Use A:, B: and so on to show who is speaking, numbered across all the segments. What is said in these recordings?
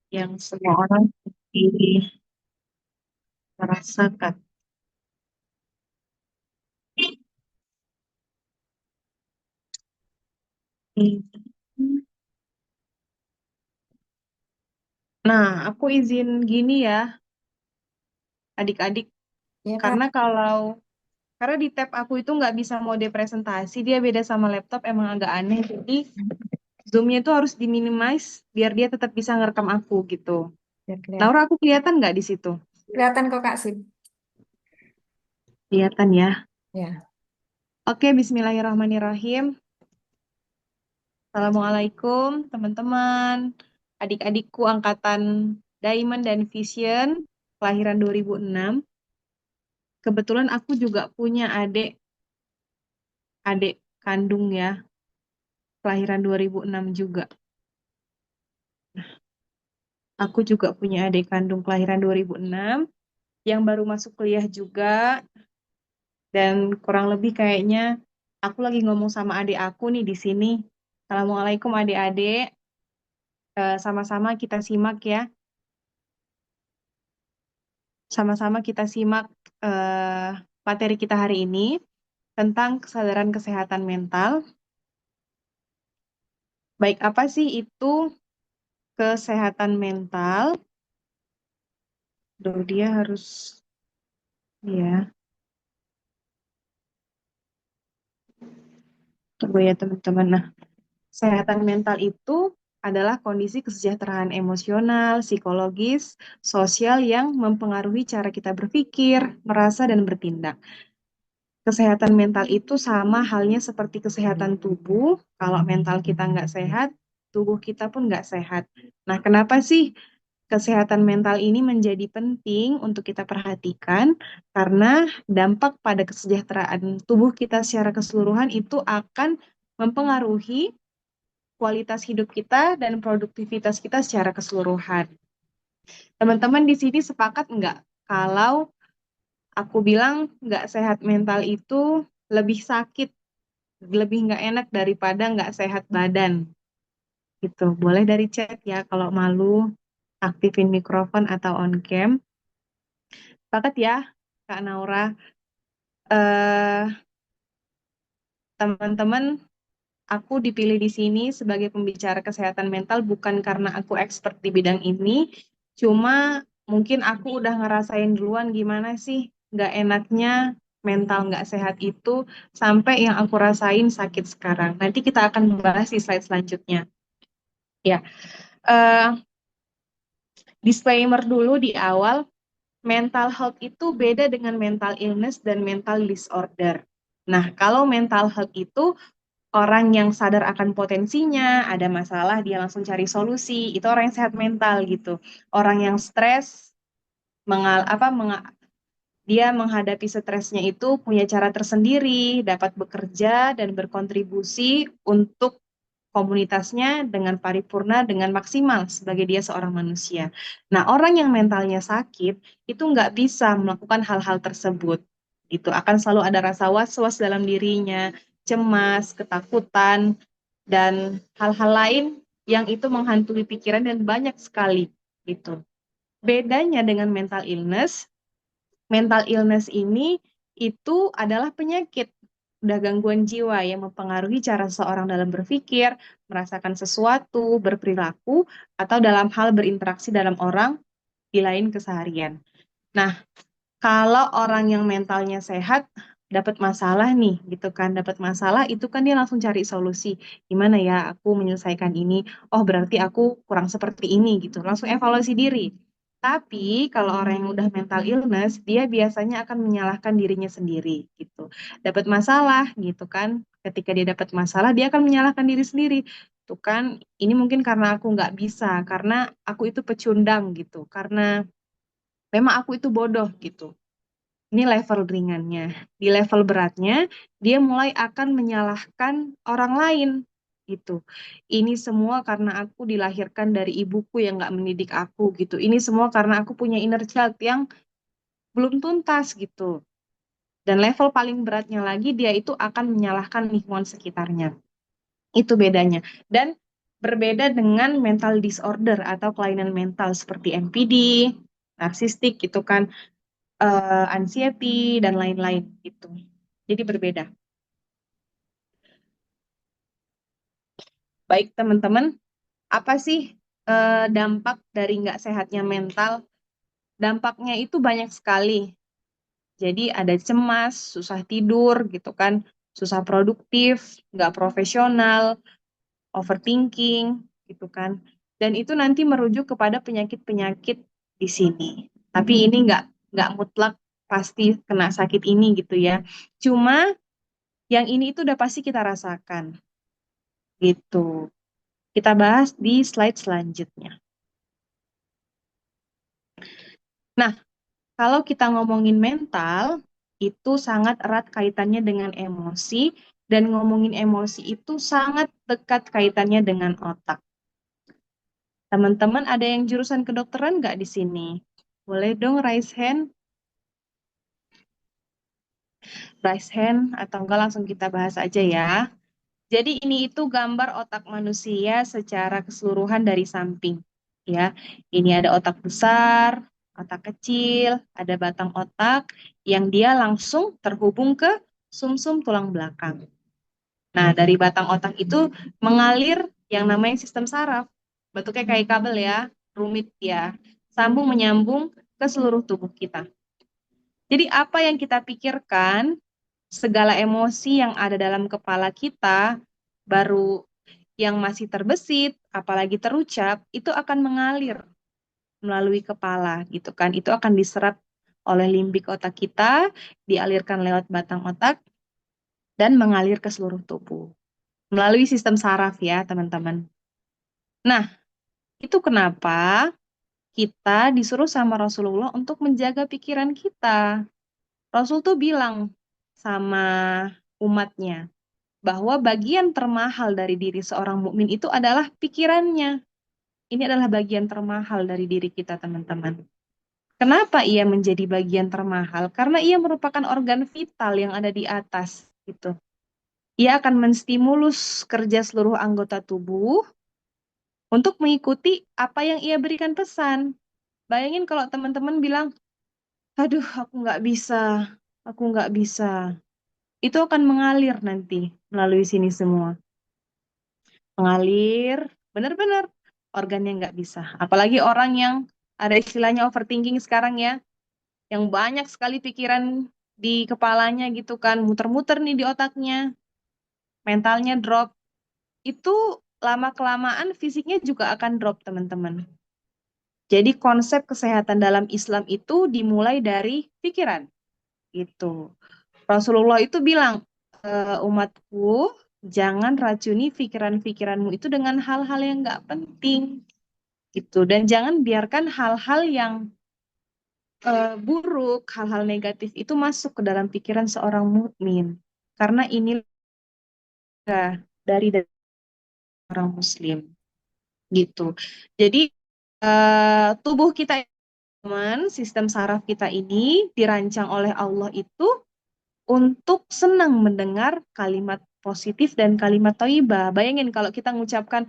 A: yang semua orang pasti merasakan. Nah, aku izin gini ya, adik-adik,
B: Ya Kak,
A: karena di tab aku itu nggak bisa mode presentasi, dia beda sama laptop, emang agak aneh. Jadi Zoom-nya itu harus diminimize biar dia tetap bisa ngerekam aku gitu.
B: biar kelihatan.
A: Laura, aku kelihatan nggak di situ?
B: Kelihatan kok Kak Sip.
A: Kelihatan ya.
B: Ya.
A: Oke, Bismillahirrahmanirrahim. Assalamualaikum, teman-teman. Adik-adikku angkatan Diamond dan Vision, kelahiran 2006. Kebetulan aku juga punya adik kandung ya, kelahiran 2006 juga. Aku juga punya adik kandung kelahiran 2006 yang baru masuk kuliah juga, dan kurang lebih kayaknya aku lagi ngomong sama adik aku nih di sini. Assalamualaikum adik-adik. Sama-sama kita simak ya. Sama-sama kita simak eh, materi kita hari ini tentang kesadaran kesehatan mental. Baik, apa sih itu kesehatan mental? Duh, dia harus ya. Tunggu ya teman-teman. Nah, kesehatan mental itu adalah kondisi kesejahteraan emosional, psikologis, sosial yang mempengaruhi cara kita berpikir, merasa, dan bertindak. Kesehatan mental itu sama halnya seperti kesehatan tubuh. Kalau mental kita nggak sehat, tubuh kita pun nggak sehat. Nah, kenapa sih kesehatan mental ini menjadi penting untuk kita perhatikan? Karena dampak pada kesejahteraan tubuh kita secara keseluruhan itu akan mempengaruhi kualitas hidup kita dan produktivitas kita secara keseluruhan. Teman-teman di sini sepakat nggak kalau aku bilang nggak sehat mental itu lebih sakit, lebih nggak enak daripada nggak sehat badan gitu. Boleh dari chat ya kalau malu, aktifin mikrofon atau on cam. Sepakat ya, Kak Naura. Eh, Teman-teman, aku dipilih di sini sebagai pembicara kesehatan mental bukan karena aku expert di bidang ini, cuma mungkin aku udah ngerasain duluan gimana sih nggak enaknya mental nggak sehat itu sampai yang aku rasain sakit sekarang. Nanti kita akan bahas di slide selanjutnya. Ya, eh, disclaimer dulu di awal, mental health itu beda dengan mental illness dan mental disorder. Nah, kalau mental health itu orang yang sadar akan potensinya, ada masalah, dia langsung cari solusi. Itu orang yang sehat mental gitu. Orang yang stres, mengal apa menga- dia menghadapi stresnya itu punya cara tersendiri, dapat bekerja dan berkontribusi untuk komunitasnya dengan paripurna, dengan maksimal sebagai dia seorang manusia. Nah, orang yang mentalnya sakit itu nggak bisa melakukan hal-hal tersebut. Gitu, akan selalu ada rasa was-was dalam dirinya, cemas, ketakutan, dan hal-hal lain yang itu menghantui pikiran dan banyak sekali gitu. Bedanya dengan mental illness ini itu adalah penyakit, udah gangguan jiwa yang mempengaruhi cara seseorang dalam berpikir, merasakan sesuatu, berperilaku, atau dalam hal berinteraksi dalam orang di lain keseharian. Nah, kalau orang yang mentalnya sehat dapat masalah nih, gitu kan, dapat masalah itu kan dia langsung cari solusi. Gimana ya aku menyelesaikan ini? Oh, berarti aku kurang seperti ini gitu. Langsung evaluasi diri. Tapi kalau orang yang udah mental illness, dia biasanya akan menyalahkan dirinya sendiri gitu. Dapat masalah gitu kan. Ketika dia dapat masalah, dia akan menyalahkan diri sendiri. Tuh kan, ini mungkin karena aku nggak bisa, karena aku itu pecundang gitu, karena memang aku itu bodoh gitu. Ini level ringannya. Di level beratnya, dia mulai akan menyalahkan orang lain. Gitu. Ini semua karena aku dilahirkan dari ibuku yang nggak mendidik aku gitu. Ini semua karena aku punya inner child yang belum tuntas gitu. Dan level paling beratnya lagi, dia itu akan menyalahkan lingkungan sekitarnya. Itu bedanya. Dan Berbeda dengan mental disorder atau kelainan mental seperti NPD, narsistik gitu kan, anxiety dan lain-lain gitu. Jadi berbeda. Baik teman-teman, apa sih dampak dari nggak sehatnya mental? Dampaknya itu banyak sekali. Jadi ada cemas, susah tidur gitu kan, susah produktif, nggak profesional, overthinking gitu kan. Dan itu nanti merujuk kepada penyakit-penyakit di sini. Tapi ini nggak mutlak pasti kena sakit ini gitu ya. Cuma yang ini itu udah pasti kita rasakan gitu. Kita bahas di slide selanjutnya. Nah, kalau kita ngomongin mental, itu sangat erat kaitannya dengan emosi, dan ngomongin emosi itu sangat dekat kaitannya dengan otak. Teman-teman ada yang jurusan kedokteran nggak di sini? Boleh dong raise hand, atau enggak langsung kita bahas aja ya. Jadi ini itu gambar otak manusia secara keseluruhan dari samping. Ya, ini ada otak besar, otak kecil, ada batang otak yang dia langsung terhubung ke sumsum tulang belakang. Nah, dari batang otak itu mengalir yang namanya sistem saraf. Bentuknya kayak kabel ya, rumit ya. Sambung menyambung ke seluruh tubuh kita. Jadi apa yang kita pikirkan, segala emosi yang ada dalam kepala kita, baru yang masih terbesit, apalagi terucap, itu akan mengalir melalui kepala gitu kan. Itu akan diserap oleh limbik otak kita, dialirkan lewat batang otak, dan mengalir ke seluruh tubuh. Melalui sistem saraf ya, teman-teman. Nah, itu kenapa kita disuruh sama Rasulullah untuk menjaga pikiran kita. Rasul tuh bilang sama umatnya bahwa bagian termahal dari diri seorang mukmin itu adalah pikirannya. Ini adalah bagian termahal dari diri kita, teman-teman. Kenapa ia menjadi bagian termahal? Karena ia merupakan organ vital yang ada di atas, gitu. Ia akan menstimulus kerja seluruh anggota tubuh untuk mengikuti apa yang ia berikan pesan. Bayangin kalau teman-teman bilang, aduh aku nggak bisa. Itu akan mengalir nanti melalui sini semua. Mengalir, benar-benar organnya nggak bisa. Apalagi orang yang ada istilahnya overthinking sekarang ya, yang banyak sekali pikiran di kepalanya gitu kan, muter-muter nih di otaknya, mentalnya drop. Itu lama-kelamaan fisiknya juga akan drop, teman-teman. Jadi konsep kesehatan dalam Islam itu dimulai dari pikiran gitu. Rasulullah itu bilang, umatku, jangan racuni pikiran-pikiranmu itu dengan hal-hal yang nggak penting gitu. Dan jangan biarkan hal-hal yang buruk, hal-hal negatif itu masuk ke dalam pikiran seorang mukmin. Karena inilah dari orang Muslim gitu. Jadi tubuh kita, teman, sistem saraf kita ini dirancang oleh Allah itu untuk senang mendengar kalimat positif dan kalimat thayyibah. Bayangin kalau kita mengucapkan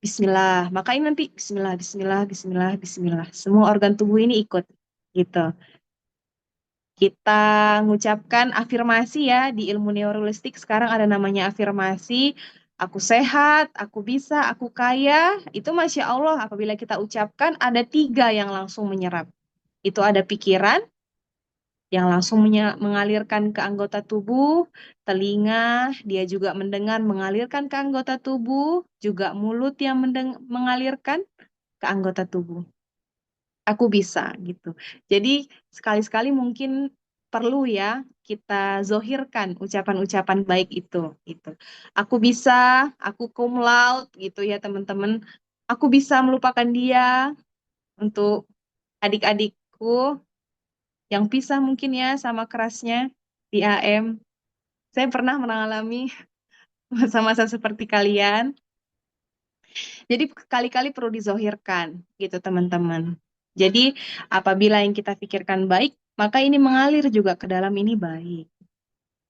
A: Bismillah, maka ini nanti Bismillah, Bismillah, Bismillah, Bismillah. Semua organ tubuh ini ikut gitu. Kita mengucapkan afirmasi ya, di ilmu neurolinguistik sekarang ada namanya afirmasi. Aku sehat, aku bisa, aku kaya. Itu Masya Allah apabila kita ucapkan ada tiga yang langsung menyerap. Itu ada pikiran yang langsung mengalirkan ke anggota tubuh, telinga, dia juga mendengar mengalirkan ke anggota tubuh, juga mulut yang mengalirkan ke anggota tubuh. Aku bisa gitu. Jadi sekali-sekali mungkin perlu ya kita zohirkan ucapan-ucapan baik itu gitu. Aku bisa, aku cum laude gitu ya teman-teman. Aku bisa melupakan dia untuk adik-adikku yang pisah mungkin ya sama kerasnya di AM. Saya pernah mengalami masa-masa seperti kalian. Jadi kali-kali perlu dizohirkan gitu teman-teman. Jadi apabila yang kita pikirkan baik, maka ini mengalir juga ke dalam ini baik.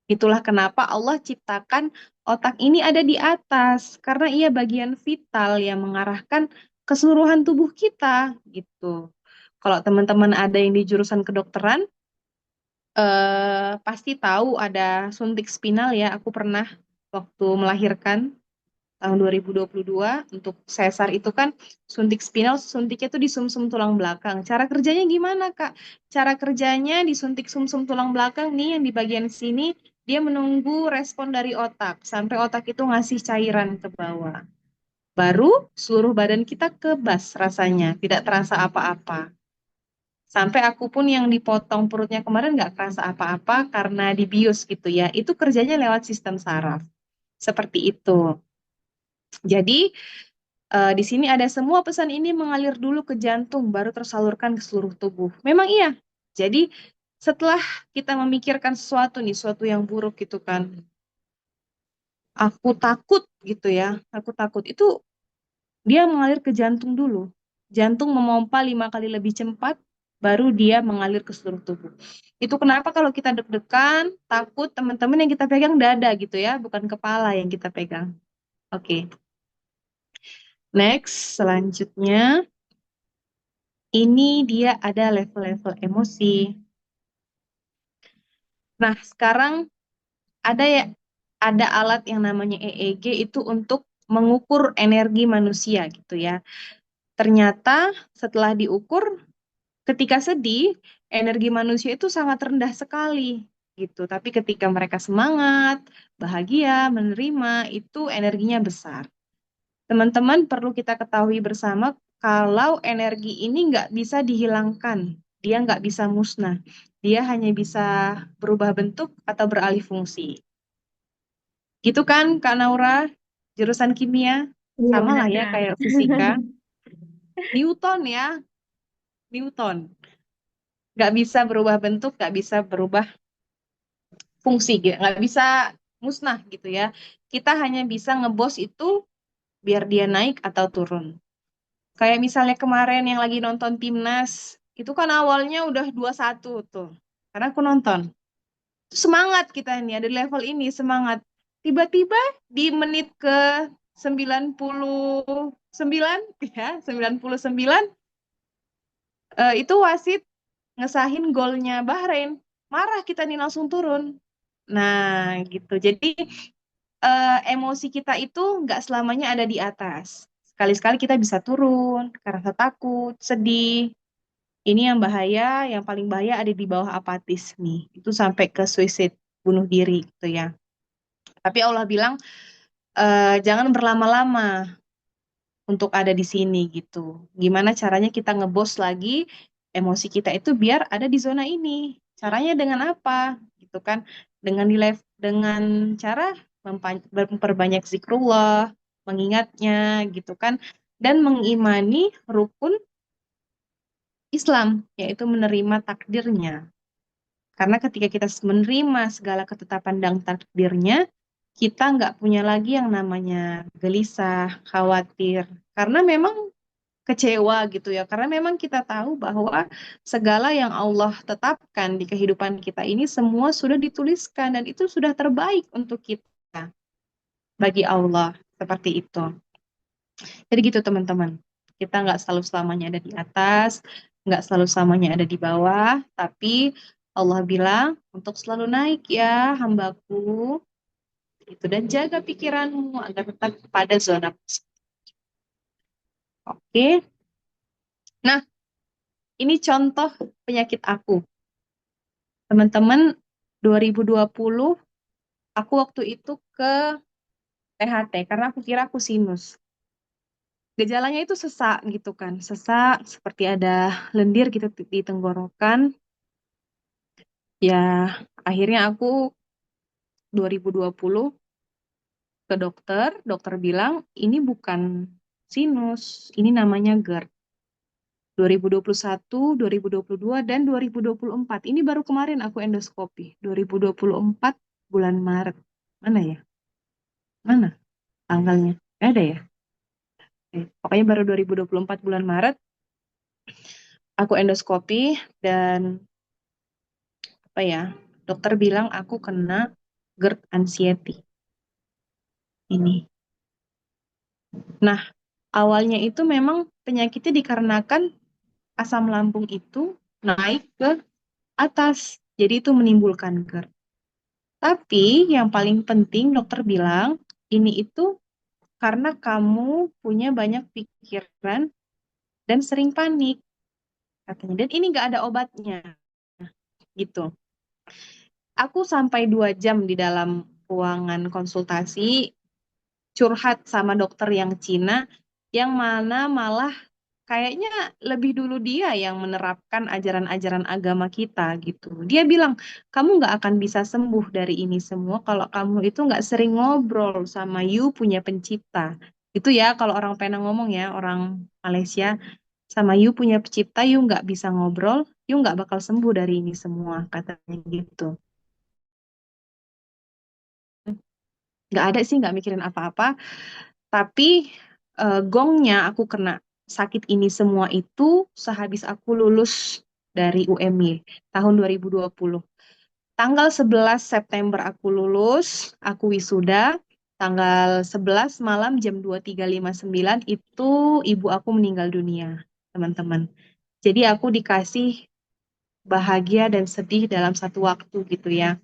A: Itulah kenapa Allah ciptakan otak ini ada di atas, karena ia bagian vital yang mengarahkan keseluruhan tubuh kita, gitu. Kalau teman-teman ada yang di jurusan kedokteran, pasti tahu ada suntik spinal ya. Aku pernah waktu melahirkan tahun 2022 untuk sesar itu kan suntik spinal, suntiknya tuh di sumsum tulang belakang. Cara kerjanya gimana, Kak? Cara kerjanya disuntik sumsum tulang belakang nih yang di bagian sini, dia menunggu respon dari otak sampai otak itu ngasih cairan ke bawah. Baru seluruh badan kita kebas rasanya, tidak terasa apa-apa. Sampai aku pun yang dipotong perutnya kemarin nggak kerasa apa-apa karena dibius gitu ya. Itu kerjanya lewat sistem saraf. Seperti itu. Jadi di sini ada semua pesan ini mengalir dulu ke jantung, baru tersalurkan ke seluruh tubuh. Memang iya. Jadi setelah kita memikirkan sesuatu nih, sesuatu yang buruk gitu kan, aku takut gitu ya, aku takut itu dia mengalir ke jantung dulu. Jantung memompa 5 kali lebih cepat, baru dia mengalir ke seluruh tubuh. Itu kenapa kalau kita deg-degan, takut, teman-teman yang kita pegang dada gitu ya, bukan kepala yang kita pegang. Oke, next, selanjutnya. Ini dia ada level-level emosi. Nah, sekarang ada ya ada alat yang namanya EEG itu untuk mengukur energi manusia gitu ya. Ternyata setelah diukur ketika sedih, energi manusia itu sangat rendah sekali gitu. Tapi ketika mereka semangat, bahagia, menerima, itu energinya besar. Teman-teman perlu kita ketahui bersama kalau energi ini nggak bisa dihilangkan, dia nggak bisa musnah, dia hanya bisa berubah bentuk atau beralih fungsi. Gitu kan, Kak Naura, jurusan kimia,
B: Iya
A: sama lah ya
B: benar-benar.
A: kayak fisika. Newton ya, Newton. Nggak bisa berubah bentuk, nggak bisa berubah fungsi, gitu. Nggak bisa musnah gitu ya. Kita hanya bisa ngebos itu biar dia naik atau turun. Kayak misalnya kemarin yang lagi nonton Timnas, itu kan awalnya udah 2-1 tuh. Karena aku nonton. Semangat kita ini, ada di level ini, semangat. Tiba-tiba di menit ke 99, ya, 99, itu wasit ngesahin golnya Bahrain. Marah kita nih langsung turun. Nah, gitu. Jadi emosi kita itu nggak selamanya ada di atas. Sekali-sekali kita bisa turun karena takut, sedih. Ini yang bahaya, yang paling bahaya ada di bawah apatis nih. Itu sampai ke suicide, bunuh diri gitu ya. Tapi Allah bilang, jangan berlama-lama untuk ada di sini gitu. Gimana caranya kita ngebos lagi emosi kita itu biar ada di zona ini. Caranya dengan apa? Gitu kan? Dengan dengan cara memperbanyak zikrullah, mengingatnya gitu kan, dan mengimani rukun Islam, yaitu menerima takdirnya. Karena ketika kita menerima segala ketetapan dan takdirnya, kita nggak punya lagi yang namanya gelisah, khawatir. Karena memang kecewa gitu ya. Karena memang kita tahu bahwa segala yang Allah tetapkan di kehidupan kita ini semua sudah dituliskan dan itu sudah terbaik untuk kita bagi Allah. Seperti itu. Jadi gitu teman-teman. Kita nggak selalu selamanya ada di atas, nggak selalu selamanya ada di bawah, tapi Allah bilang untuk selalu naik ya hambaku, itu dan jaga pikiranmu agar tetap pada zona positif. Oke, nah ini contoh penyakit aku. Teman-teman, 2020 aku waktu itu ke THT karena aku kira aku sinus. Gejalanya itu sesak gitu kan, sesak seperti ada lendir gitu di tenggorokan. Ya, akhirnya aku 2020 ke dokter, dokter bilang ini bukan sinus, ini namanya GERD. 2021, 2022, dan 2024. Ini baru kemarin aku endoskopi. 2024 bulan Maret. Mana ya? Mana tanggalnya? Nggak ada ya? Pokoknya baru 2024 bulan Maret aku endoskopi dan apa ya? Dokter bilang aku kena GERD anxiety ini. Nah, awalnya itu memang penyakitnya dikarenakan asam lambung itu naik ke atas. Jadi itu menimbulkan GERD. Tapi yang paling penting dokter bilang ini itu karena kamu punya banyak pikiran dan sering panik katanya. Dan ini nggak ada obatnya gitu. Aku sampai 2 jam di dalam ruangan konsultasi curhat sama dokter yang Cina, yang mana malah kayaknya lebih dulu dia yang menerapkan ajaran-ajaran agama kita gitu. Dia bilang, kamu nggak akan bisa sembuh dari ini semua kalau kamu itu nggak sering ngobrol sama you punya pencipta. Itu ya kalau orang Penang ngomong ya, orang Malaysia, sama you punya pencipta, you nggak bisa ngobrol, you nggak bakal sembuh dari ini semua, katanya gitu. Nggak ada sih, nggak mikirin apa-apa. Tapi gongnya aku kena sakit ini semua itu sehabis aku lulus dari UMY tahun 2020. Tanggal 11 September aku lulus, aku wisuda. Tanggal 11 malam jam 23.59 itu ibu aku meninggal dunia, teman-teman. Jadi aku dikasih bahagia dan sedih dalam satu waktu gitu ya.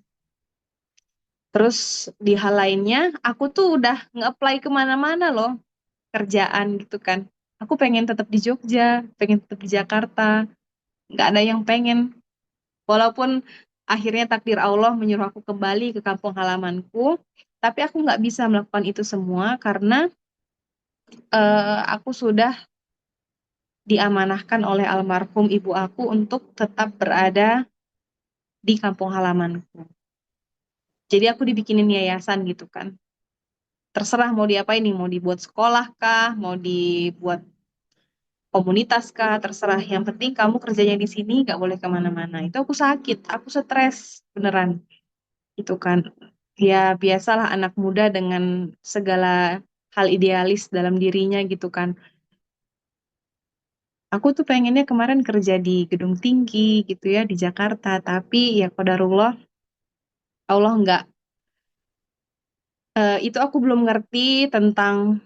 A: Terus di hal lainnya, aku tuh udah nge-apply kemana-mana loh kerjaan gitu kan. Aku pengen tetap di Jogja, pengen tetap di Jakarta, nggak ada yang pengen. Walaupun akhirnya takdir Allah menyuruh aku kembali ke kampung halamanku, tapi aku nggak bisa melakukan itu semua karena aku sudah diamanahkan oleh almarhum ibu aku untuk tetap berada di kampung halamanku. Jadi aku dibikinin yayasan gitu kan. Terserah mau diapain nih, mau dibuat sekolah kah, mau dibuat komunitas kah, terserah. Yang penting kamu kerjanya di sini, nggak boleh kemana-mana. Itu aku sakit, aku stres, beneran. Itu kan, ya biasalah anak muda dengan segala hal idealis dalam dirinya gitu kan. Aku tuh pengennya kemarin kerja di gedung tinggi gitu ya, di Jakarta. Tapi ya qadarullah, Allah nggak. Itu aku belum ngerti tentang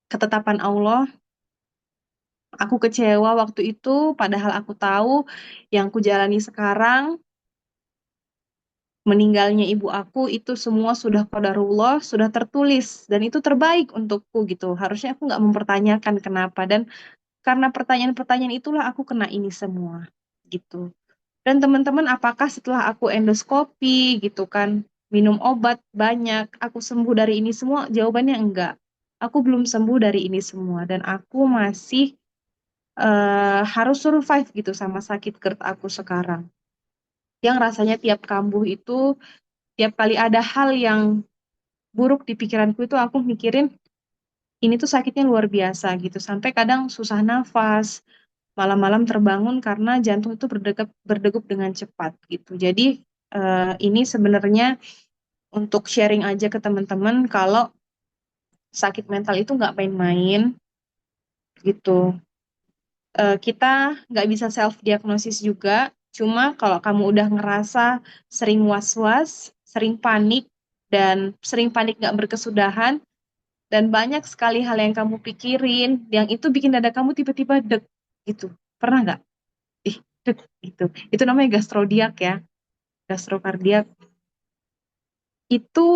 A: ketetapan Allah. Aku kecewa waktu itu, padahal aku tahu yang ku jalani sekarang meninggalnya ibu aku itu semua sudah qadarullah, sudah tertulis dan itu terbaik untukku gitu. Harusnya aku nggak mempertanyakan kenapa dan karena pertanyaan-pertanyaan itulah aku kena ini semua gitu. Dan teman-teman, apakah setelah aku endoskopi gitu kan, minum obat banyak, aku sembuh dari ini semua? Jawabannya enggak. Aku belum sembuh dari ini semua dan aku masih harus survive gitu sama sakit GERD aku sekarang. Yang rasanya tiap kambuh itu, tiap kali ada hal yang buruk di pikiranku itu aku mikirin ini tuh sakitnya luar biasa gitu. Sampai kadang susah nafas, malam-malam terbangun karena jantung itu berdegup dengan cepat gitu. Jadi ini sebenarnya untuk sharing aja ke teman-teman kalau sakit mental itu nggak main-main gitu. Kita nggak bisa self diagnosis juga. Cuma kalau kamu udah ngerasa sering was-was, sering panik, dan sering panik nggak berkesudahan, dan banyak sekali hal yang kamu pikirin, yang itu bikin dada kamu tiba-tiba deg gitu. Pernah nggak? Ih, deg gitu. Itu namanya gastrodiak ya, gastrokardiak. Itu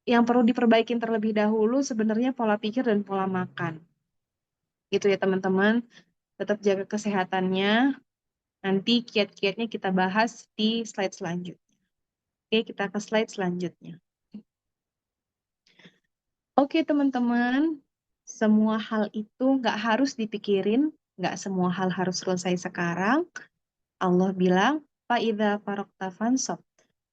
A: yang perlu diperbaikin terlebih dahulu sebenarnya pola pikir dan pola makan. Gitu ya teman-teman. Tetap jaga kesehatannya. Nanti kiat-kiatnya kita bahas di slide selanjutnya. Oke, kita ke slide selanjutnya. Oke teman-teman, semua hal itu nggak harus dipikirin, nggak semua hal harus selesai sekarang. Allah bilang, "Fa'idza faragta fansab."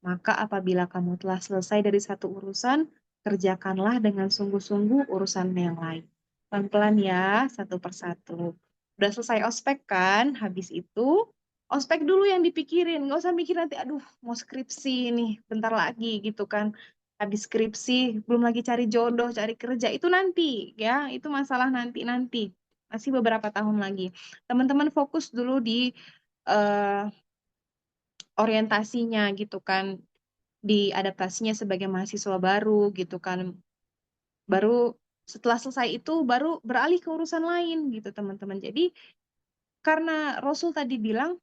A: Maka apabila kamu telah selesai dari satu urusan, kerjakanlah dengan sungguh-sungguh urusan yang lain. Pelan-pelan ya, satu persatu. Udah selesai ospek kan? Habis itu, ospek dulu yang dipikirin. Nggak usah mikir nanti, aduh mau skripsi nih, bentar lagi gitu kan. Habis skripsi, belum lagi cari jodoh, cari kerja. Itu nanti ya, itu masalah nanti-nanti. Masih beberapa tahun lagi. Teman-teman fokus dulu di eh, orientasinya gitu kan. diadaptasinya sebagai mahasiswa baru gitu kan. Baru setelah selesai itu baru beralih ke urusan lain gitu teman-teman. Jadi karena Rasul tadi bilang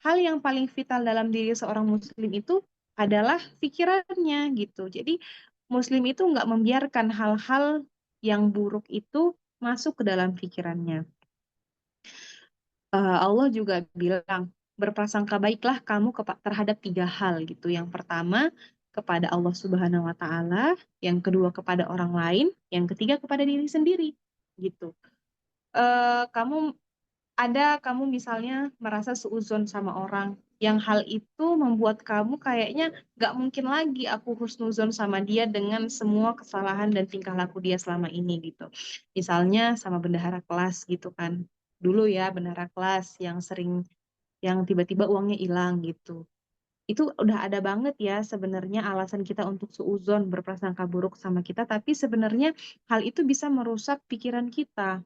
A: hal yang paling vital dalam diri seorang muslim itu adalah pikirannya gitu. Jadi muslim itu nggak membiarkan hal-hal yang buruk itu masuk ke dalam pikirannya. Allah juga bilang, berprasangka baiklah kamu terhadap tiga hal gitu. Yang pertama, kepada Allah Subhanahu wa Ta'ala, yang kedua kepada orang lain, yang ketiga kepada diri sendiri gitu. Kamu kamu misalnya merasa seuzon sama orang, yang hal itu membuat kamu kayaknya gak mungkin lagi aku husnuzon sama dia dengan semua kesalahan dan tingkah laku dia selama ini gitu. Misalnya sama bendahara kelas gitu kan. Dulu ya bendahara kelas yang sering yang tiba-tiba uangnya hilang gitu. Itu udah ada banget ya sebenarnya alasan kita untuk seuzon berprasangka buruk sama kita, tapi sebenarnya hal itu bisa merusak pikiran kita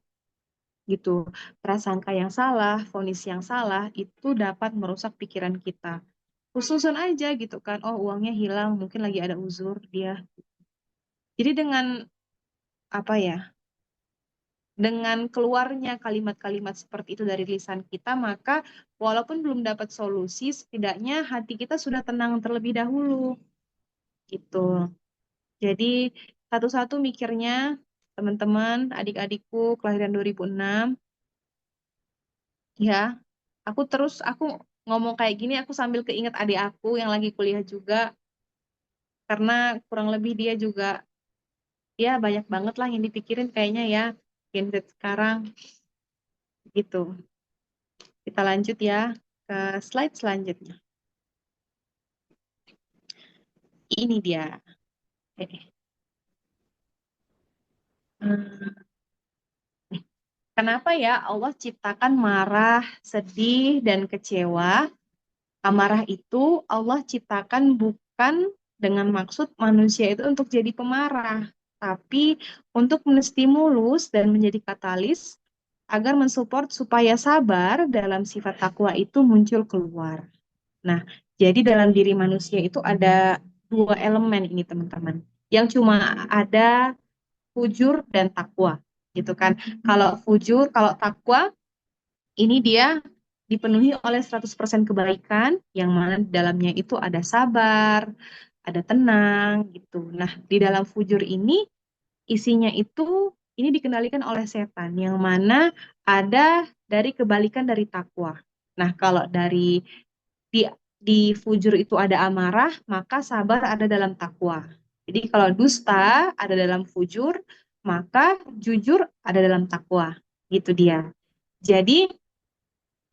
A: gitu. Prasangka yang salah, vonis yang salah itu dapat merusak pikiran kita. Khususan aja gitu kan, oh uangnya hilang, mungkin lagi ada uzur dia. Jadi dengan apa ya, dengan keluarnya kalimat-kalimat seperti itu dari lisan kita, maka walaupun belum dapat solusi, setidaknya hati kita sudah tenang terlebih dahulu gitu. Jadi satu-satu mikirnya, teman-teman, adik-adikku kelahiran 2006, ya, aku ngomong kayak gini, aku sambil keinget adik aku yang lagi kuliah juga, karena kurang lebih dia juga, ya banyak banget lah yang dipikirin kayaknya ya, Gen Z sekarang, gitu. Kita lanjut ya ke slide selanjutnya. Ini dia. Eh, hmm, Kenapa ya Allah ciptakan marah, sedih, dan kecewa? Amarah itu Allah ciptakan bukan dengan maksud manusia itu untuk jadi pemarah, tapi untuk menstimulus dan menjadi katalis agar mensupport supaya sabar dalam sifat takwa itu muncul keluar. Nah, jadi dalam diri manusia itu ada dua elemen ini teman-teman, yang cuma ada fujur dan takwa, gitu kan. Kalau takwa ini dia dipenuhi oleh 100% kebaikan, yang mana di dalamnya itu ada sabar, ada tenang, gitu. Nah, di dalam fujur ini, isinya itu, ini dikendalikan oleh setan, yang mana ada dari kebalikan dari takwa. Nah, kalau di, di fujur itu ada amarah, maka sabar ada dalam takwa. Jadi kalau dusta ada dalam fujur, maka jujur ada dalam takwa. Gitu dia. Jadi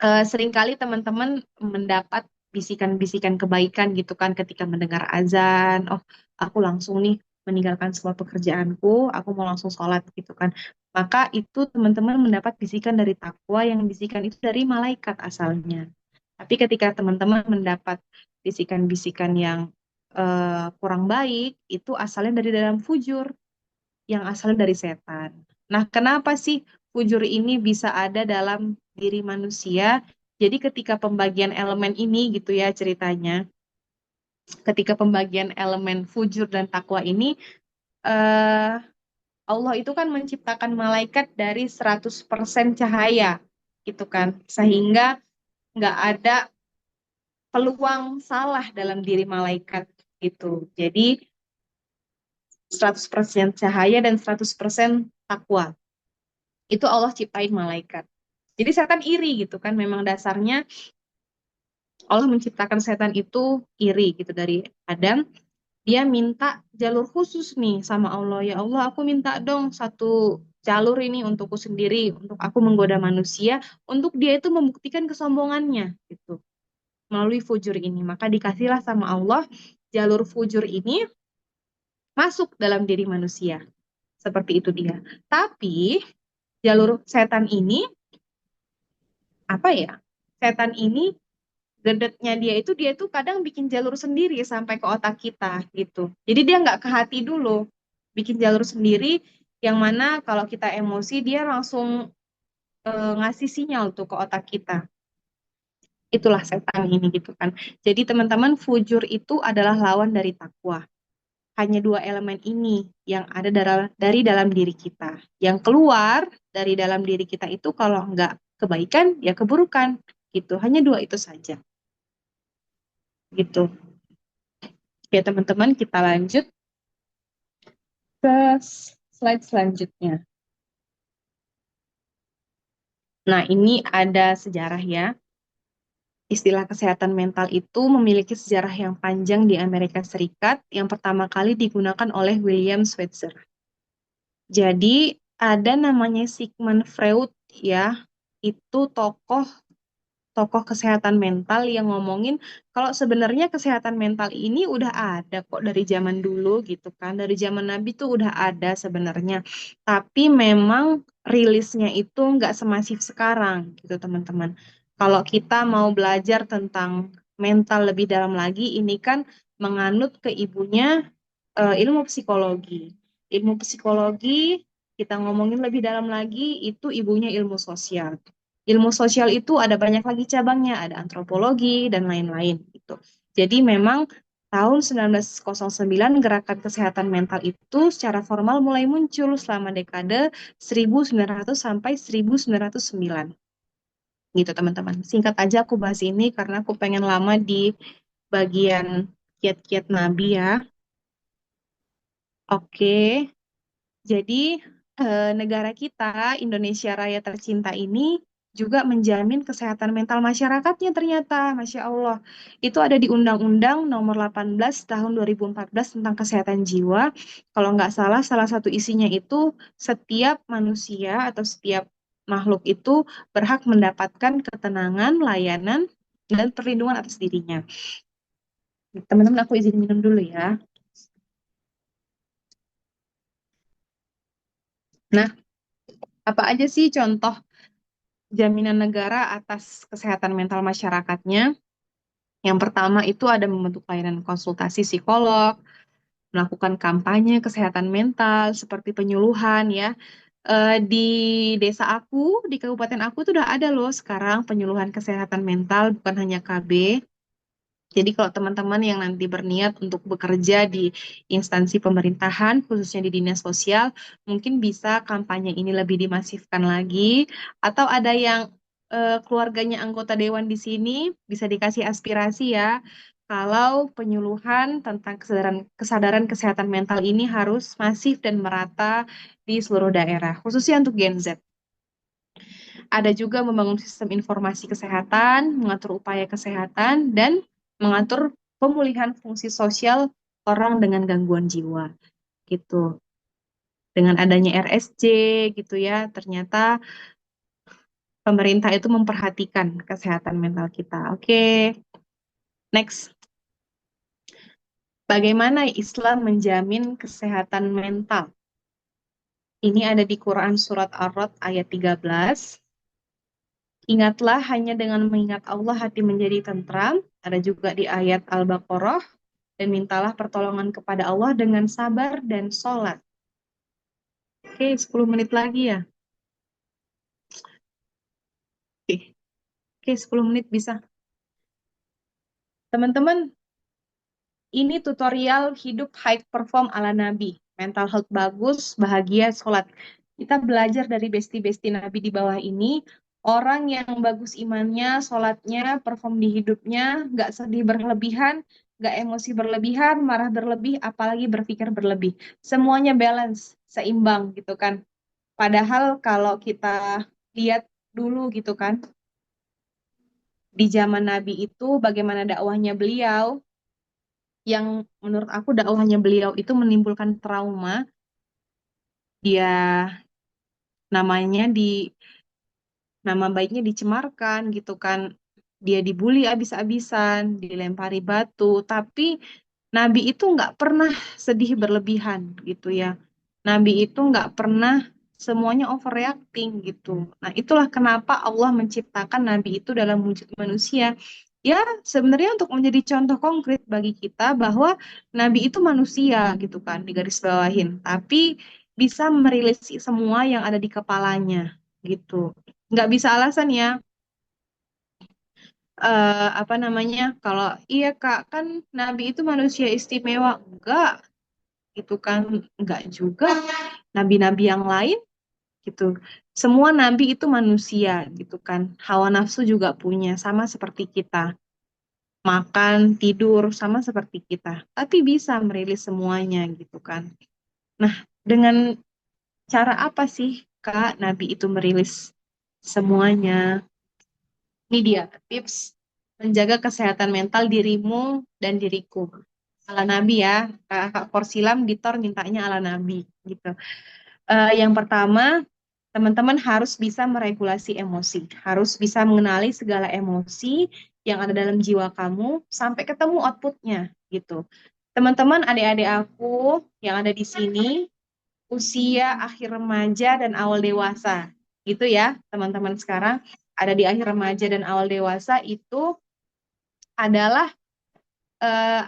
A: seringkali teman-teman mendapat bisikan-bisikan kebaikan gitu kan ketika mendengar azan. Oh, aku langsung nih meninggalkan semua pekerjaanku, aku mau langsung sholat gitu kan. Maka itu teman-teman mendapat bisikan dari takwa, yang bisikan itu dari malaikat asalnya. Tapi ketika teman-teman mendapat bisikan-bisikan yang kurang baik, itu asalnya dari dalam fujur, yang asalnya dari setan. Nah, kenapa sih fujur ini bisa ada dalam diri manusia? Jadi ketika pembagian elemen ini gitu ya ceritanya, ketika pembagian elemen fujur dan takwa ini, eh, Allah itu kan menciptakan malaikat dari 100% cahaya gitu kan, sehingga nggak ada peluang salah dalam diri malaikat gitu. Jadi 100% cahaya dan 100% takwa. Itu Allah ciptain malaikat. Jadi setan iri gitu kan, memang dasarnya Allah menciptakan setan itu iri gitu dari Adam. Dia minta jalur khusus nih sama Allah. Ya Allah, aku minta dong satu jalur ini untukku sendiri, untuk aku menggoda manusia, untuk dia itu membuktikan kesombongannya gitu melalui fujur ini. Maka dikasihlah sama Allah jalur fujur ini masuk dalam diri manusia. Seperti itu dia. Tapi jalur setan ini apa ya? Setan ini gedetnya dia itu kadang bikin jalur sendiri sampai ke otak kita gitu. Jadi dia nggak ke hati dulu, bikin jalur sendiri yang mana kalau kita emosi dia langsung ngasih sinyal tuh ke otak kita. Itulah setan ini gitu kan. Jadi teman-teman, fujur itu adalah lawan dari takwa. Hanya dua elemen ini yang ada dari dalam diri kita. Yang keluar dari dalam diri kita itu kalau nggak kebaikan, ya keburukan. Gitu. Hanya dua itu saja. Gitu. Oke, teman-teman, kita lanjut ke slide selanjutnya. Nah, ini ada sejarah ya. Istilah kesehatan mental itu memiliki sejarah yang panjang di Amerika Serikat yang pertama kali digunakan oleh William Schweitzer. Jadi ada namanya Sigmund Freud ya, itu tokoh tokoh kesehatan mental yang ngomongin kalau sebenarnya kesehatan mental ini udah ada kok dari zaman dulu gitu kan. Dari zaman Nabi tuh udah ada sebenarnya. Tapi memang rilisnya itu nggak semasif sekarang gitu teman-teman. Kalau kita mau belajar tentang mental lebih dalam lagi, ini kan menganut ke ibunya ilmu psikologi. Ilmu psikologi, kita ngomongin lebih dalam lagi, itu ibunya ilmu sosial. Ilmu sosial itu ada banyak lagi cabangnya, ada antropologi dan lain-lain gitu. Jadi memang tahun 1909 gerakan kesehatan mental itu secara formal mulai muncul selama dekade 1900 sampai 1909. Gitu teman-teman. Singkat aja aku bahas ini karena aku pengen lama di bagian kiat-kiat Nabi ya. Oke. Jadi, negara kita, Indonesia Raya tercinta ini juga menjamin kesehatan mental masyarakatnya ternyata, Masya Allah. Itu ada di Undang-Undang Nomor 18 Tahun 2014 tentang Kesehatan Jiwa. Kalau nggak salah, salah satu isinya itu setiap manusia atau setiap makhluk itu berhak mendapatkan ketenangan, layanan, dan perlindungan atas dirinya. Teman-teman, aku izin minum dulu ya. Nah, apa aja sih contoh jaminan negara atas kesehatan mental masyarakatnya? Yang pertama itu ada membentuk layanan konsultasi psikolog, melakukan kampanye kesehatan mental seperti penyuluhan ya. Di desa aku, di kabupaten aku tuh udah ada loh sekarang penyuluhan kesehatan mental, bukan hanya KB. Jadi kalau teman-teman yang nanti berniat untuk bekerja di instansi pemerintahan, khususnya di dinas sosial, mungkin bisa kampanye ini lebih dimasifkan lagi. Atau ada yang keluarganya anggota dewan di sini, bisa dikasih aspirasi ya. Kalau penyuluhan tentang kesadaran kesehatan mental ini harus masif dan merata di seluruh daerah, khususnya untuk Gen Z. Ada juga membangun sistem informasi kesehatan, mengatur upaya kesehatan, dan mengatur pemulihan fungsi sosial orang dengan gangguan jiwa gitu. Dengan adanya RSJ gitu ya, ternyata pemerintah itu memperhatikan kesehatan mental kita. Oke, next. Bagaimana Islam menjamin kesehatan mental? Ini ada di Quran Surat Ar-Rod ayat 13. Ingatlah hanya dengan mengingat Allah hati menjadi tentram. Ada juga di ayat Al-Baqarah. Dan mintalah pertolongan kepada Allah dengan sabar dan sholat. Oke, 10 menit lagi ya. Oke, oke 10 menit bisa. Teman-teman, ini tutorial hidup high perform ala Nabi. Mental health bagus, bahagia, sholat. Kita belajar dari besti-besti Nabi di bawah ini. Orang yang bagus imannya, sholatnya, perform di hidupnya, nggak sedih berlebihan, nggak emosi berlebihan, marah berlebih, apalagi berpikir berlebih. Semuanya balance, seimbang gitu kan. Padahal kalau kita lihat dulu gitu kan, di zaman Nabi itu bagaimana dakwahnya beliau, yang menurut aku dakwahnya beliau itu menimbulkan trauma. Dia namanya nama baiknya dicemarkan gitu kan. Dia dibully abis-abisan, dilempari batu, tapi Nabi itu nggak pernah sedih berlebihan gitu ya. Nabi itu nggak pernah semuanya overreacting gitu. Nah, itulah kenapa Allah menciptakan Nabi itu dalam wujud manusia. Ya, sebenarnya untuk menjadi contoh konkret bagi kita bahwa Nabi itu manusia gitu kan, digarisbawahin. Tapi bisa merilis semua yang ada di kepalanya gitu. Nggak bisa alasan ya, apa namanya? Kalau iya Kak, kan Nabi itu manusia istimewa. Enggak, itu kan enggak juga. Nabi-nabi yang lain gitu. Semua nabi itu manusia gitu kan. Hawa nafsu juga punya, sama seperti kita. Makan, tidur, sama seperti kita. Tapi bisa merilis semuanya gitu kan. Nah, dengan cara apa sih Kak Nabi itu merilis semuanya? Ini dia tips menjaga kesehatan mental dirimu dan diriku. Ala Nabi ya, Kak Korsilam Ditor mintanya ala Nabi gitu. Yang pertama, teman-teman harus bisa meregulasi emosi, harus bisa mengenali segala emosi yang ada dalam jiwa kamu sampai ketemu outputnya gitu. Teman-teman, adik-adik aku yang ada di sini, usia akhir remaja dan awal dewasa, gitu ya, teman-teman sekarang ada di akhir remaja dan awal dewasa itu adalah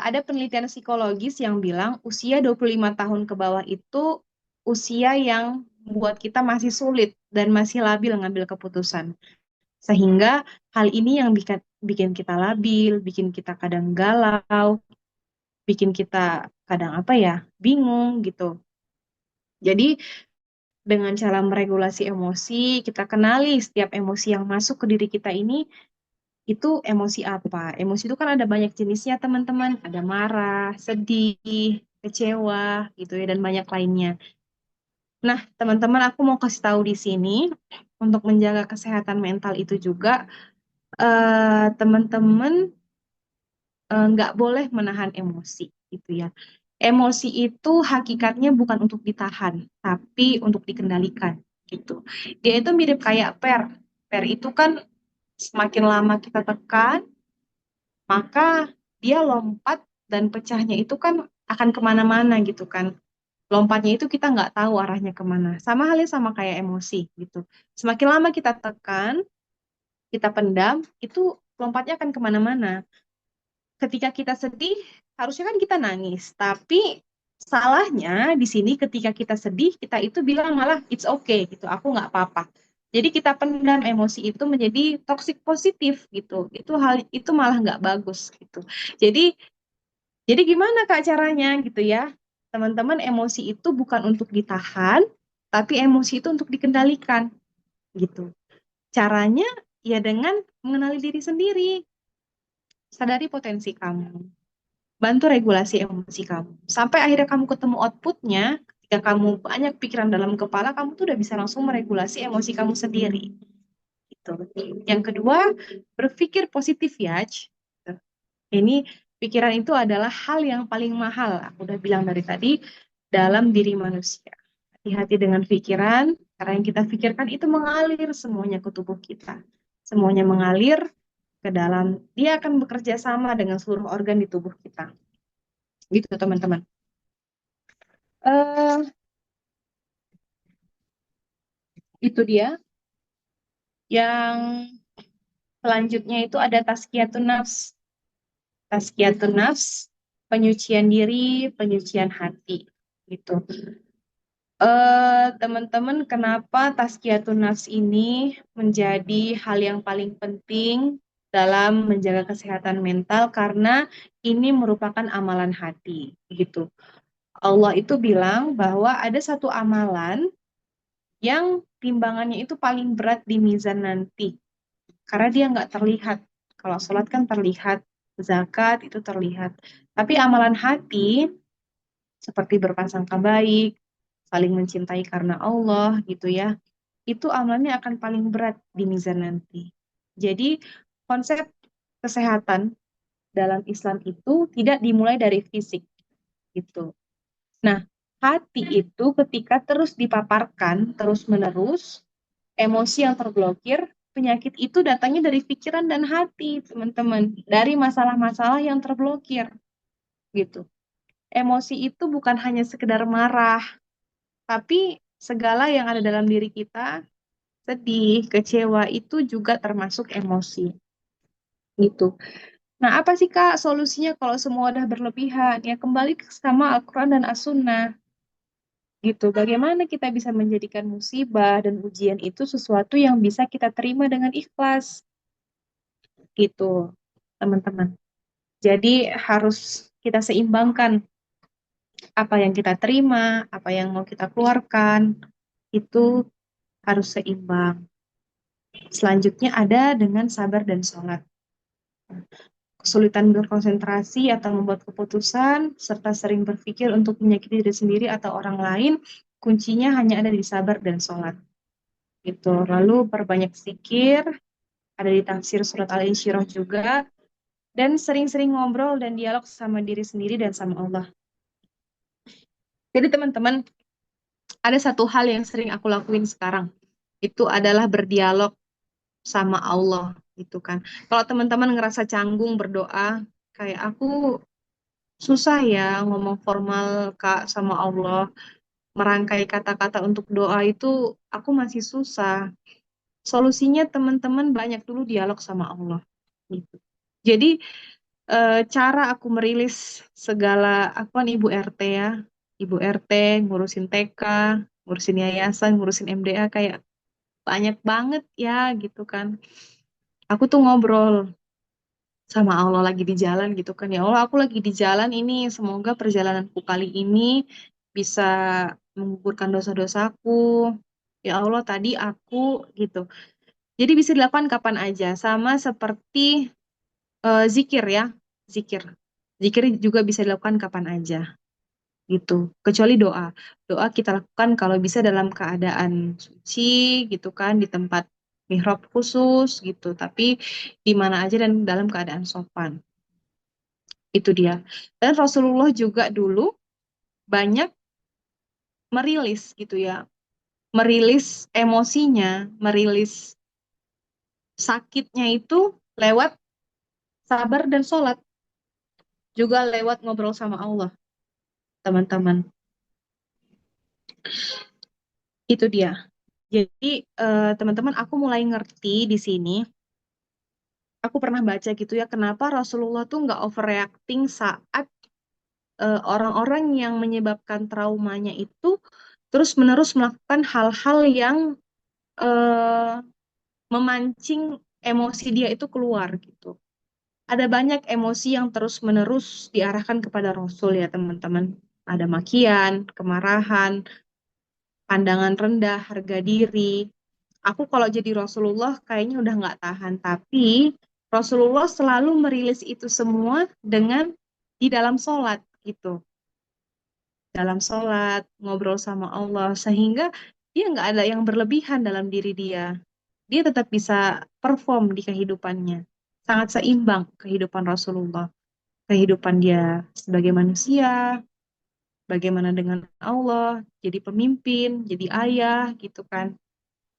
A: ada penelitian psikologis yang bilang usia 25 tahun ke bawah itu usia yang buat kita masih sulit dan masih labil ngambil keputusan. Sehingga hal ini yang bikin, bikin kita labil, bikin kita kadang galau, bikin kita kadang apa ya, bingung gitu. Jadi dengan cara meregulasi emosi, kita kenali setiap emosi yang masuk ke diri kita ini itu emosi apa? Emosi itu kan ada banyak jenisnya, teman-teman. Ada marah, sedih, kecewa, gitu ya, dan banyak lainnya. Nah, teman-teman, aku mau kasih tahu di sini untuk menjaga kesehatan mental itu juga, teman-teman nggak boleh menahan emosi, gitu ya. Emosi itu hakikatnya bukan untuk ditahan, tapi untuk dikendalikan, gitu. Dia itu mirip kayak per. Per itu kan semakin lama kita tekan, maka dia lompat dan pecahnya itu kan akan kemana-mana gitu kan. Lompatnya itu kita nggak tahu arahnya kemana. Sama halnya sama kayak emosi gitu. Semakin lama kita tekan, kita pendam, itu lompatnya akan kemana-mana. Ketika kita sedih, harusnya kan kita nangis. Tapi salahnya di sini ketika kita sedih, kita itu bilang malah it's okay gitu, aku nggak apa-apa. Jadi kita pendam emosi itu menjadi toxic positif gitu. Itu hal itu malah nggak bagus gitu. Jadi jadi gimana Kak caranya gitu ya? Teman-teman, emosi itu bukan untuk ditahan, tapi emosi itu untuk dikendalikan gitu. Caranya ya dengan mengenali diri sendiri, sadari potensi kamu, bantu regulasi emosi kamu. Sampai akhirnya kamu ketemu outputnya, ketika kamu banyak pikiran dalam kepala, kamu tuh udah bisa langsung meregulasi emosi kamu sendiri. Gitu. Yang kedua, berpikir positif ya. Ini pikiran itu adalah hal yang paling mahal, aku udah bilang dari tadi, dalam diri manusia. Hati-hati dengan pikiran, karena yang kita pikirkan itu mengalir semuanya ke tubuh kita. Semuanya mengalir ke dalam, dia akan bekerja sama dengan seluruh organ di tubuh kita. Gitu teman-teman. Eh, itu dia. Yang selanjutnya itu ada tazkiyatun nafs. Tazkiyatun nafs, penyucian diri, penyucian hati. Gitu. Teman-teman, kenapa Tazkiyatun Nafs ini menjadi hal yang paling penting dalam menjaga kesehatan mental? Karena ini merupakan amalan hati, gitu. Allah itu bilang bahwa ada satu amalan yang timbangannya itu paling berat di mizan nanti, karena dia nggak terlihat. Kalau sholat kan terlihat, zakat itu terlihat. Tapi amalan hati, seperti berprasangka baik, saling mencintai karena Allah gitu ya, itu amalnya akan paling berat di mizan nanti. Jadi konsep kesehatan dalam Islam itu tidak dimulai dari fisik gitu. Nah, hati itu ketika terus dipaparkan terus-menerus, emosi yang terblokir, penyakit itu datangnya dari pikiran dan hati, teman-teman, dari masalah-masalah yang terblokir gitu. Emosi itu bukan hanya sekedar marah, tapi segala yang ada dalam diri kita, sedih, kecewa, itu juga termasuk emosi. Gitu. Nah, apa sih Kak solusinya kalau semua udah berlebihan? Ya kembali sama Al-Quran dan As-Sunnah. Gitu. Bagaimana kita bisa menjadikan musibah dan ujian itu sesuatu yang bisa kita terima dengan ikhlas. gitu, teman-teman. Jadi harus kita seimbangkan apa yang kita terima, apa yang mau kita keluarkan, itu harus seimbang. Selanjutnya ada dengan sabar dan sholat. Kesulitan berkonsentrasi atau membuat keputusan, serta sering berpikir untuk menyakiti diri sendiri atau orang lain, kuncinya hanya ada di sabar dan sholat. Gitu. Lalu perbanyak zikir, ada di tafsir surat Al-Insyirah juga, dan sering-sering ngobrol dan dialog sama diri sendiri dan sama Allah. Jadi teman-teman, ada satu hal yang sering aku lakuin sekarang, itu adalah berdialog sama Allah, gitu kan. Kalau teman-teman ngerasa canggung berdoa, kayak aku susah ya ngomong formal Kak sama Allah, merangkai kata-kata untuk doa itu aku masih susah. Solusinya teman-teman banyak dulu dialog sama Allah. Gitu. Jadi cara aku merilis segala, aku kan ibu RT ya, ibu RT ngurusin TK, ngurusin yayasan, ngurusin MDA kayak banyak banget ya gitu kan. Aku tuh ngobrol sama Allah lagi di jalan gitu kan. Ya Allah, aku lagi di jalan ini, semoga perjalananku kali ini bisa menggugurkan dosa-dosaku. Ya Allah, tadi aku gitu. Jadi bisa dilakukan kapan aja, sama seperti zikir ya, zikir. Zikir juga bisa dilakukan kapan aja gitu. Kecuali doa. Doa kita lakukan kalau bisa dalam keadaan suci gitu kan, di tempat mihrab khusus gitu. Tapi di mana aja dan dalam keadaan sopan. Itu dia. Dan Rasulullah juga dulu banyak merilis gitu ya. Merilis emosinya, merilis sakitnya itu lewat sabar dan sholat. Juga lewat ngobrol sama Allah, teman-teman. Itu dia. Jadi, teman-teman, aku mulai ngerti di sini. Aku pernah baca gitu ya, kenapa Rasulullah tuh nggak overreacting saat orang-orang yang menyebabkan traumanya itu terus-menerus melakukan hal-hal yang eh, memancing emosi dia itu keluar gitu. Ada banyak emosi yang terus-menerus diarahkan kepada Rasul ya teman-teman. Ada makian, kemarahan, pandangan rendah, harga diri. Aku kalau jadi Rasulullah kayaknya udah nggak tahan. Tapi Rasulullah selalu merilis itu semua dengan di dalam sholat gitu. Dalam sholat, ngobrol sama Allah. Sehingga dia nggak ada yang berlebihan dalam diri dia. Dia tetap bisa perform di kehidupannya. Sangat seimbang kehidupan Rasulullah. Kehidupan dia sebagai manusia, bagaimana dengan Allah, jadi pemimpin, jadi ayah, gitu kan.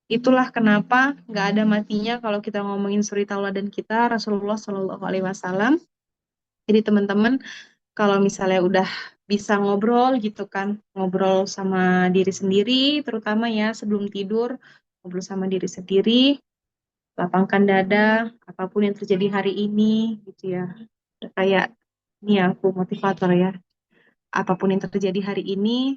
A: Itulah kenapa nggak ada matinya kalau kita ngomongin suri tauladan kita, Rasulullah Shallallahu Alaihi Wasallam. Jadi teman-teman, kalau misalnya udah bisa ngobrol gitu kan, ngobrol sama diri sendiri, terutama ya sebelum tidur, ngobrol sama diri sendiri, lapangkan dada, apapun yang terjadi hari ini, gitu ya. Udah kayak ini ya, aku motivator ya. Apapun yang terjadi hari ini,